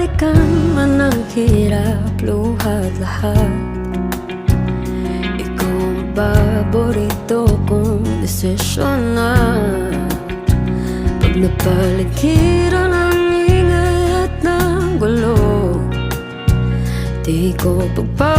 balikan man ang hirap, luha't lahat. Ikaw ang paborito kong desisyon na pag napaligiran ang ingay at ng gulo, di ko pagpapalitan